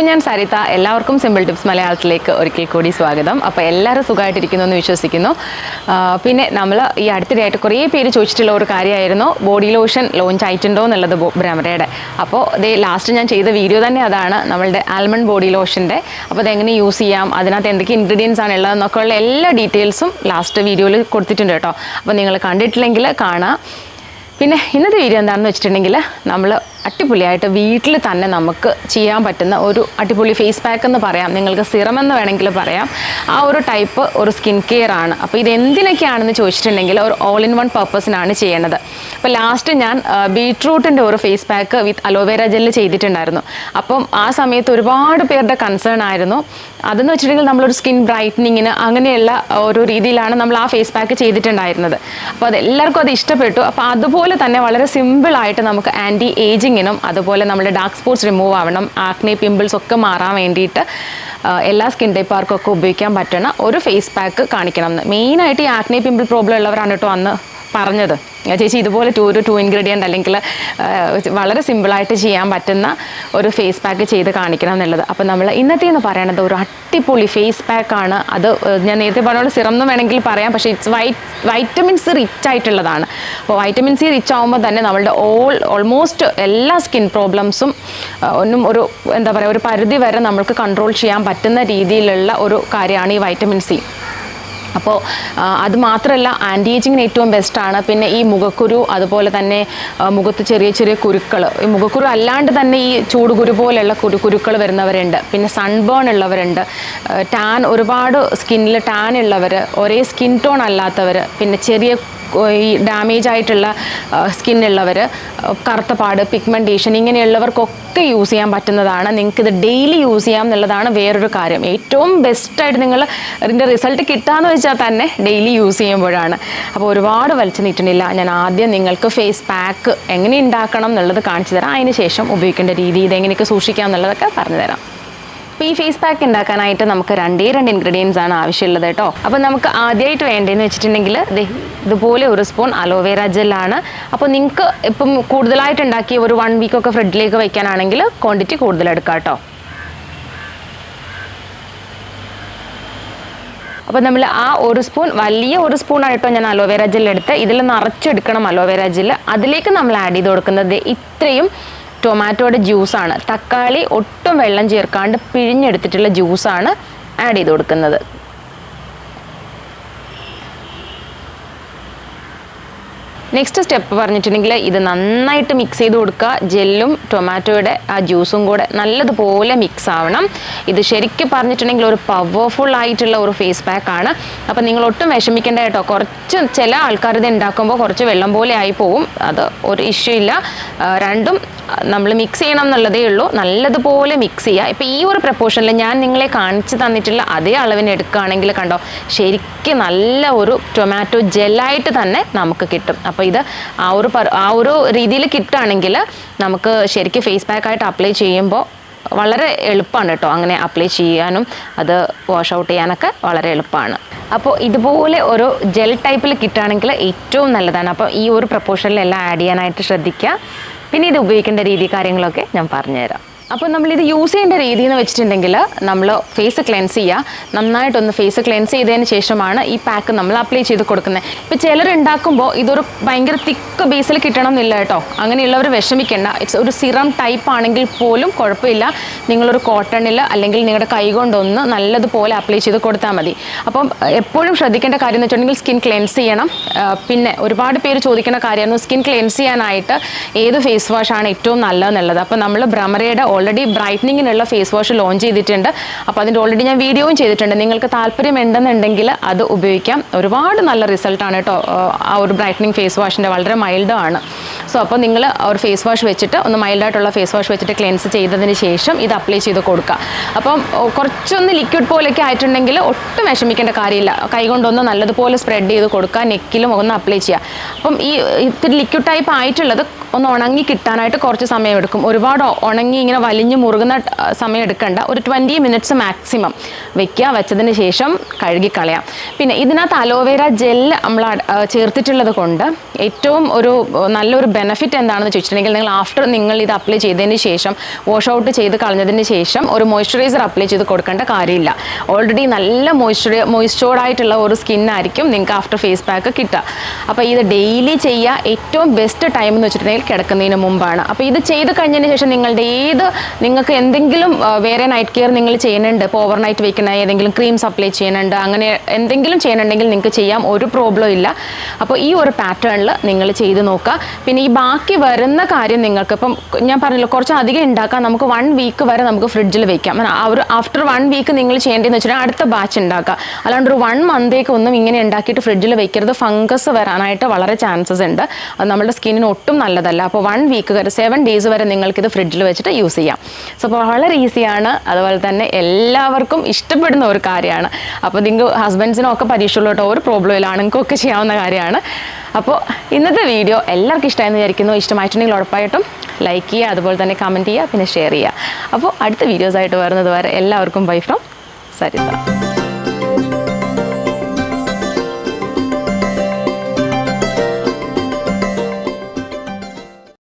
ഞാൻ സരിത. എല്ലാവർക്കും simple tips മലയാളത്തിലേക്ക് ഒരിക്കൽ കൂടി സ്വാഗതം. അപ്പോൾ എല്ലാവരും സുഖമായിട്ടിരിക്കുന്നു എന്ന് വിശ്വസിക്കുന്നു. പിന്നെ നമ്മൾ ഈ അടുത്തിടെയായിട്ട് കുറേ പേര് ചോദിച്ചിട്ടുള്ള ഒരു കാര്യമായിരുന്നു, ബോഡി ലോഷൻ ലോഞ്ച് ആയിട്ടുണ്ടോ എന്നുള്ളത് ബ്രമരയുടെ. അപ്പോൾ ലാസ്റ്റ് ഞാൻ ചെയ്ത വീഡിയോ തന്നെ അതാണ്, നമ്മളുടെ ആൽമണ്ട് ബോഡി ലോഷൻ്റെ. അപ്പോൾ അതെങ്ങനെ യൂസ് ചെയ്യാം, അതിനകത്ത് എന്തൊക്കെ ഇൻഗ്രീഡിയൻസ് ആണ് ഉള്ളതെന്നൊക്കെ ഉള്ള എല്ലാ ഡീറ്റെയിൽസും ലാസ്റ്റ് വീഡിയോയിൽ കൊടുത്തിട്ടുണ്ട് കേട്ടോ. അപ്പോൾ നിങ്ങൾ കണ്ടിട്ടില്ലെങ്കിൽ കാണാം. പിന്നെ ഇന്നത്തെ വീഡിയോ എന്താണെന്ന് വെച്ചിട്ടുണ്ടെങ്കിൽ, നമ്മൾ അടിപൊളിയായിട്ട് വീട്ടിൽ തന്നെ നമുക്ക് ചെയ്യാൻ പറ്റുന്ന ഒരു അടിപൊളി ഫേസ് പാക്ക് എന്ന് പറയാം, നിങ്ങൾക്ക് സിറം എന്ന് വേണമെങ്കിൽ പറയാം. ആ ഒരു ടൈപ്പ് ഒരു സ്കിൻ കെയർ ആണ്. അപ്പോൾ ഇത് എന്തിനൊക്കെയാണെന്ന് ചോദിച്ചിട്ടുണ്ടെങ്കിൽ ഒരു ഓൾ ഇൻ വൺ പർപ്പസിനാണ് ചെയ്യേണ്ടത്. അപ്പോൾ ലാസ്റ്റ് ഞാൻ ബീട്രൂട്ടിൻ്റെ ഒരു ഫേസ് പാക്ക് വിത്ത് അലോവേര ജെല്ല് ചെയ്തിട്ടുണ്ടായിരുന്നു. അപ്പം ആ സമയത്ത് ഒരുപാട് പേരുടെ കൺസേൺ ആയിരുന്നു. അതെന്ന് വെച്ചിട്ടുണ്ടെങ്കിൽ നമ്മളൊരു സ്കിൻ ബ്രൈറ്റനിങ്ങിന് അങ്ങനെയുള്ള ഒരു രീതിയിലാണ് നമ്മൾ ആ ഫേസ് പാക്ക് ചെയ്തിട്ടുണ്ടായിരുന്നത്. അപ്പോൾ അതെല്ലാവർക്കും അത് ഇഷ്ടപ്പെട്ടു. അപ്പോൾ അതുപോലെ തന്നെ വളരെ സിമ്പിളായിട്ട് നമുക്ക് ആൻറ്റി ഏജിങ്ങിനും അതുപോലെ നമ്മുടെ ഡാർക്ക് സ്പോട്ട്സ് റിമൂവ് ആവണം, ആക്നെ പിമ്പിൾസ് ഒക്കെ മാറാൻ വേണ്ടിയിട്ട് എല്ലാ സ്കിൻ ടൈപ്പാർക്കൊക്കെ ഉപയോഗിക്കാൻ പറ്റുന്ന ഒരു ഫേസ് പാക്ക് കാണിക്കണം എന്ന്. മെയിനായിട്ട് ഈ ആക്നെ പിമ്പിൾ പ്രോബ്ലം ഉള്ളവരാണ് കേട്ടോ അന്ന് പറഞ്ഞത്, ചേച്ചി ഇതുപോലെ ടു ഇൻഗ്രീഡിയൻ്റ് അല്ലെങ്കിൽ വളരെ സിമ്പിളായിട്ട് ചെയ്യാൻ പറ്റുന്ന ഒരു ഫേസ് പാക്ക് ചെയ്ത് കാണിക്കണം എന്നുള്ളത്. അപ്പോൾ നമ്മൾ ഇന്നത്തെ എന്ന് പറയുന്നത് ഒരു അടിപൊളി ഫേസ് പാക്കാണ്. അത് ഞാൻ നേരത്തെ പറഞ്ഞ സിറം എന്ന് വേണമെങ്കിൽ പറയാം, പക്ഷേ ഇറ്റ്സ് വൈറ്റമിൻ സി റിച്ച് ആയിട്ടുള്ളതാണ്. അപ്പോൾ വൈറ്റമിൻ സി റിച്ച് ആകുമ്പോൾ തന്നെ നമ്മളുടെ ഓൾമോസ്റ്റ് എല്ലാ സ്കിൻ പ്രോബ്ലംസും ഒരു എന്താ പറയുക, ഒരു പരിധി വരെ നമ്മൾക്ക് കൺട്രോൾ ചെയ്യാൻ പറ്റുന്ന രീതിയിലുള്ള ഒരു കാര്യമാണ് ഈ വൈറ്റമിൻ സി. അപ്പോൾ അത് മാത്രമല്ല ആൻറ്റി ഏജിങ്ങിന് ഏറ്റവും ബെസ്റ്റാണ്. പിന്നെ ഈ മുഖക്കുരു, അതുപോലെ തന്നെ മുഖത്ത് ചെറിയ ചെറിയ കുരുക്കൾ, ഈ മുഖക്കുരു അല്ലാണ്ട് തന്നെ ഈ ചൂടുകുരു പോലെയുള്ള കുരുക്കൾ വരുന്നവരുണ്ട്. പിന്നെ സൺബേൺ ഉള്ളവരുണ്ട്, ടാൻ, ഒരുപാട് സ്കിന്നിൽ ടാൻ ഉള്ളവർ, ഒരേ സ്കിൻ ടോൺ അല്ലാത്തവർ, പിന്നെ ചെറിയ ഈ ഡാമേജ് ആയിട്ടുള്ള സ്കിന്നുള്ളവർ, കറുത്തപാട്, പിഗ്മെൻറ്റേഷൻ, ഇങ്ങനെയുള്ളവർക്കൊക്കെ യൂസ് ചെയ്യാൻ പറ്റുന്നതാണ്. നിങ്ങൾക്കിത് ഡെയിലി യൂസ് ചെയ്യാം എന്നുള്ളതാണ് വേറൊരു കാര്യം. ഏറ്റവും ബെസ്റ്റായിട്ട് നിങ്ങൾ ഇതിൻ്റെ റിസൾട്ട് കിട്ടാമെന്ന് വെച്ചാൽ തന്നെ ഡെയിലി യൂസ് ചെയ്യുമ്പോഴാണ്. അപ്പോൾ ഒരുപാട് വലിച്ചു നീട്ടുന്നില്ല, ഞാൻ ആദ്യം നിങ്ങൾക്ക് ഫേസ് പാക്ക് എങ്ങനെ ഉണ്ടാക്കണം എന്നുള്ളത് കാണിച്ചു തരാം. അതിന് ശേഷം ഉപയോഗിക്കേണ്ട രീതി, ഇതെങ്ങനെയൊക്കെ സൂക്ഷിക്കാം എന്നുള്ളതൊക്കെ പറഞ്ഞു തരാം. അപ്പോൾ ഈ ഫേസ് പാക്ക് ഉണ്ടാക്കാനായിട്ട് നമുക്ക് രണ്ട് ഇൻഗ്രീഡിയൻസ് ആണ് ആവശ്യമുള്ളത് കേട്ടോ. അപ്പോൾ നമുക്ക് ആദ്യമായിട്ട് വേണ്ടതെന്ന് വെച്ചിട്ടുണ്ടെങ്കിൽ ഇതുപോലെ ഒരു സ്പൂൺ അലോവേര ജെല്ലാണ്. അപ്പോൾ നിങ്ങൾക്ക് ഇപ്പം കൂടുതലായിട്ട് ഉണ്ടാക്കി ഒരു 1 വീക്കൊക്കെ ഫ്രിഡ്ജിലേക്ക് വയ്ക്കാനാണെങ്കിൽ ക്വാണ്ടിറ്റി കൂടുതൽ എടുക്കാം കേട്ടോ. അപ്പോൾ നമ്മൾ ആ ഒരു സ്പൂൺ, വലിയ ഒരു സ്പൂണായിട്ടോ ഞാൻ അലോവേര ജെൽ എടുത്ത്, ഇതിൽ നിറച്ചെടുക്കണം അലോവേര ജെല്ല്. അതിലേക്ക് നമ്മൾ ആഡ് ചെയ്ത് കൊടുക്കുന്നത് ഇത്രയും ടൊമാറ്റോയുടെ ജ്യൂസാണ്. തക്കാളി ഒട്ടും വെള്ളം ചേർക്കാണ്ട് പിഴിഞ്ഞെടുത്തിട്ടുള്ള ജ്യൂസാണ് ആഡ് ചെയ്ത് കൊടുക്കുന്നത്. നെക്സ്റ്റ് സ്റ്റെപ്പ് പറഞ്ഞിട്ടുണ്ടെങ്കിൽ ഇത് നന്നായിട്ട് മിക്സ് ചെയ്ത് കൊടുക്കുക. ജെല്ലും ടൊമാറ്റോയുടെ ആ ജ്യൂസും കൂടെ നല്ലതുപോലെ മിക്സ് ആവണം. ഇത് ശരിക്കും പറഞ്ഞിട്ടുണ്ടെങ്കിൽ ഒരു പവർഫുൾ ആയിട്ടുള്ള ഒരു ഫേസ് പാക്കാണ്. അപ്പോൾ നിങ്ങൾ ഒട്ടും വിഷമിക്കേണ്ട കേട്ടോ. കുറച്ച് ചില ആൾക്കാർ ഇത് ഉണ്ടാക്കുമ്പോൾ കുറച്ച് വെള്ളം പോലെ ആയി പോവും, അത് ഒരു ഇഷ്യൂ ഇല്ല. രണ്ടും നമ്മൾ മിക്സ് ചെയ്യണം എന്നുള്ളതേ ഉള്ളൂ. നല്ലതുപോലെ മിക്സ് ചെയ്യുക. ഇപ്പോൾ ഈ ഒരു പ്രപ്പോർഷനിൽ ഞാൻ നിങ്ങളെ കാണിച്ചു തന്നിട്ടുള്ള അതേ അളവിന് എടുക്കുകയാണെങ്കിൽ കണ്ടോ, ശരിക്കും നല്ല ഒരു ടൊമാറ്റോ ജെല്ലായിട്ട് തന്നെ നമുക്ക് കിട്ടും. അപ്പോൾ ഇത് ആ ഒരു രീതിയിൽ കിട്ടുകയാണെങ്കിൽ നമുക്ക് ശരിക്കും ഫേസ് പാക്കായിട്ട് അപ്ലൈ ചെയ്യുമ്പോൾ വളരെ എളുപ്പമാണ് കേട്ടോ. അങ്ങനെ അപ്ലൈ ചെയ്യാനും അത് വാഷ് ഔട്ട് ചെയ്യാനൊക്കെ വളരെ എളുപ്പമാണ്. അപ്പോൾ ഇതുപോലെ ഒരു ജെൽ ടൈപ്പിൽ കിട്ടുകയാണെങ്കിൽ ഏറ്റവും നല്ലതാണ്. അപ്പോൾ ഈ ഒരു പ്രപ്പോർഷനിലെല്ലാം ആഡ് ചെയ്യാനായിട്ട് ശ്രദ്ധിക്കുക. പിന്നെ ഇത് ഉപയോഗിക്കേണ്ട രീതി കാര്യങ്ങളൊക്കെ ഞാൻ പറഞ്ഞുതരാം. അപ്പോൾ നമ്മളിത് യൂസ് ചെയ്യേണ്ട രീതി എന്ന് വെച്ചിട്ടുണ്ടെങ്കിൽ, നമ്മൾ ഫേസ് ക്ലെൻസ് ചെയ്യുക. നന്നായിട്ടൊന്ന് ഫേസ് ക്ലെൻസ് ചെയ്തതിന് ശേഷമാണ് ഈ പാക്ക് നമ്മൾ അപ്ലൈ ചെയ്ത് കൊടുക്കുന്നത്. ഇപ്പോൾ ചിലർ ഉണ്ടാക്കുമ്പോൾ ഇതൊരു ഭയങ്കര തിക്ക് ബേസിൽ കിട്ടണം എന്നില്ല കേട്ടോ. അങ്ങനെയുള്ളവർ വിഷമിക്കേണ്ട. ഇറ്റ്സ് ഒരു സിറം ടൈപ്പ് ആണെങ്കിൽ പോലും കുഴപ്പമില്ല. നിങ്ങളൊരു കോട്ടണിൽ അല്ലെങ്കിൽ നിങ്ങളുടെ കൈ കൊണ്ടൊന്ന് നല്ലതുപോലെ അപ്ലൈ ചെയ്ത് കൊടുത്താൽ മതി. അപ്പം എപ്പോഴും ശ്രദ്ധിക്കേണ്ട കാര്യം എന്ന് വെച്ചിട്ടുണ്ടെങ്കിൽ സ്കിൻ ക്ലെൻസ് ചെയ്യണം. പിന്നെ ഒരുപാട് പേര് ചോദിക്കുന്ന കാര്യമാണ് സ്കിൻ ക്ലെൻസ് ചെയ്യാനായിട്ട് ഏത് ഫേസ് വാഷാണ് ഏറ്റവും നല്ലതെന്നുള്ളത്. അപ്പോൾ നമ്മൾ ബ്രമരയുടെ ഓൾറെഡി ബ്രൈറ്റനിങ്ങിനുള്ള ഫേസ് വാഷ് ലോഞ്ച് ചെയ്തിട്ടുണ്ട്. അപ്പോൾ അതിൻ്റെ ഓൾറെഡി ഞാൻ വീഡിയോയും ചെയ്തിട്ടുണ്ട്. നിങ്ങൾക്ക് താല്പര്യം ഉണ്ടെന്നുണ്ടെങ്കിൽ അത് ഉപയോഗിക്കാം. ഒരുപാട് നല്ല റിസൾട്ടാണ് കേട്ടോ ആ ഒരു ബ്രൈറ്റനിങ് ഫേസ് വാഷിൻ്റെ, വളരെ മൈൽഡാണ്. സോ അപ്പോൾ നിങ്ങൾ ഒരു ഫേസ് വാഷ് വെച്ചിട്ട്, ഒന്ന് മൈൽഡായിട്ടുള്ള ഫേസ് വാഷ് വെച്ചിട്ട് ക്ലെൻസ് ചെയ്തതിന് ശേഷം ഇത് അപ്ലൈ ചെയ്ത് കൊടുക്കുക. അപ്പം കുറച്ചൊന്ന് ലിക്വിഡ് പോലെയൊക്കെ ആയിട്ടുണ്ടെങ്കിൽ ഒട്ടും വിഷമിക്കേണ്ട കാര്യമില്ല. കൈ കൊണ്ടൊന്ന് നല്ലതുപോലെ സ്പ്രെഡ് ചെയ്ത് കൊടുക്കുക, നെക്കിലും ഒന്ന് അപ്ലൈ ചെയ്യുക. അപ്പം ഈ ഇത്തിരി ലിക്വിഡ് ടൈപ്പ് ആയിട്ടുള്ളത് ഒന്ന് ഉണങ്ങി കിട്ടാനായിട്ട് കുറച്ച് സമയം എടുക്കും. ഒരുപാട് ഉണങ്ങി ഇങ്ങനെ വലിഞ്ഞ് മുറുകുന്ന സമയം എടുക്കണ്ട. ഒരു 20 മിനിറ്റ്സ് മാക്സിമം വെക്കുക. വെച്ചതിന് ശേഷം കഴുകിക്കളയാം. പിന്നെ ഇതിനകത്ത് അലോവേര ജെല്ല് നമ്മൾ ചേർത്തിട്ടുള്ളത് കൊണ്ട് ഏറ്റവും നല്ലൊരു ബെനിഫിറ്റ് എന്താണെന്ന് ചോദിച്ചിട്ടുണ്ടെങ്കിൽ, നിങ്ങൾ ഇത് അപ്ലൈ ചെയ്തതിന് ശേഷം വാഷ് ഔട്ട് ചെയ്ത് കളഞ്ഞതിന് ശേഷം ഒരു മോയ്സ്ചറൈസർ അപ്ലൈ ചെയ്ത് കൊടുക്കേണ്ട കാര്യമില്ല. ഓൾറെഡി നല്ല മോയ്സ്ചേർഡായിട്ടുള്ള ഒരു സ്കിന്നായിരിക്കും നിങ്ങൾക്ക് ആഫ്റ്റർ ഫേസ് പാക്ക് കിട്ടുക. അപ്പോൾ ഇത് ഡെയിലി ചെയ്യുക. ഏറ്റവും ബെസ്റ്റ് ടൈം എന്ന് വെച്ചിട്ടുണ്ടെങ്കിൽ കിടക്കുന്നതിന് മുമ്പാണ്. അപ്പോൾ ഇത് ചെയ്ത് കഴിഞ്ഞതിന് ശേഷം നിങ്ങൾക്ക് എന്തെങ്കിലും വേറെ നൈറ്റ് കെയർ നിങ്ങൾ ചെയ്യുന്നുണ്ട്, ഇപ്പോൾ ഓവർ നൈറ്റ് വയ്ക്കുന്ന ഏതെങ്കിലും ക്രീംസ് അപ്ലൈ ചെയ്യുന്നുണ്ട്, അങ്ങനെ എന്തെങ്കിലും ചെയ്യുന്നുണ്ടെങ്കിൽ നിങ്ങൾക്ക് ചെയ്യാം, ഒരു പ്രോബ്ലം ഇല്ല. അപ്പോൾ ഈ ഒരു പാറ്റേണിൽ നിങ്ങൾ ചെയ്ത് നോക്കുക. പിന്നെ ഈ ബാക്കി വരുന്ന കാര്യം നിങ്ങൾക്ക് ഇപ്പം ഞാൻ പറഞ്ഞല്ലോ കുറച്ച് അധികം ഉണ്ടാക്കാം. നമുക്ക് 1 വീക്ക് വരെ നമുക്ക് ഫ്രിഡ്ജിൽ വെക്കാം. ആഫ്റ്റർ 1 വീക്ക് നിങ്ങൾ ചെയ്യേണ്ടതെന്ന് വെച്ചാൽ അടുത്ത ബാച്ച് ഉണ്ടാക്കുക. അല്ലാണ്ട് ഒരു 1 മന്തേക്ക് ഒന്നും ഇങ്ങനെ ഉണ്ടാക്കിയിട്ട് ഫ്രിഡ്ജിൽ വെക്കരുത്. ഫംഗസ് വരാനായിട്ട് വളരെ ചാൻസസ് ഉണ്ട്. അത് നമ്മുടെ സ്കിന്നിന് ഒട്ടും നല്ലതല്ല. അപ്പോൾ 1 വീക്ക് വരെ 7 ഡേയ്സ് വരെ നിങ്ങൾക്കിത് ഫ്രിഡ്ജിൽ വെച്ചിട്ട് യൂസ് ചെയ്യാം. സോ അപ്പോൾ വളരെ ഈസിയാണ്. അതുപോലെ തന്നെ എല്ലാവർക്കും ഇഷ്ടപ്പെടുന്ന ഒരു കാര്യമാണ്. അപ്പോൾ നിങ്ങൾക്ക് ഹസ്ബൻഡ്സിനും ഒക്കെ പരീക്ഷയിലോട്ടോ ഒരു പ്രോബ്ലം ഇല്ല, ആണുങ്ങൾക്കൊക്കെ ചെയ്യാവുന്ന കാര്യമാണ്. അപ്പോൾ ഇന്നത്തെ വീഡിയോ എല്ലാവർക്കും ഇഷ്ടമായെന്ന് വിചാരിക്കുന്നു. ഇഷ്ടമായിട്ടുണ്ടെങ്കിൽ ഉറപ്പായിട്ടും ലൈക്ക് ചെയ്യുക, അതുപോലെ തന്നെ കമൻറ്റ് ചെയ്യുക, പിന്നെ ഷെയർ ചെയ്യുക. അപ്പോൾ അടുത്ത വീഡിയോസായിട്ട് വരുന്നത് വരെ എല്ലാവർക്കും ബൈ ഫ്രം സരിത.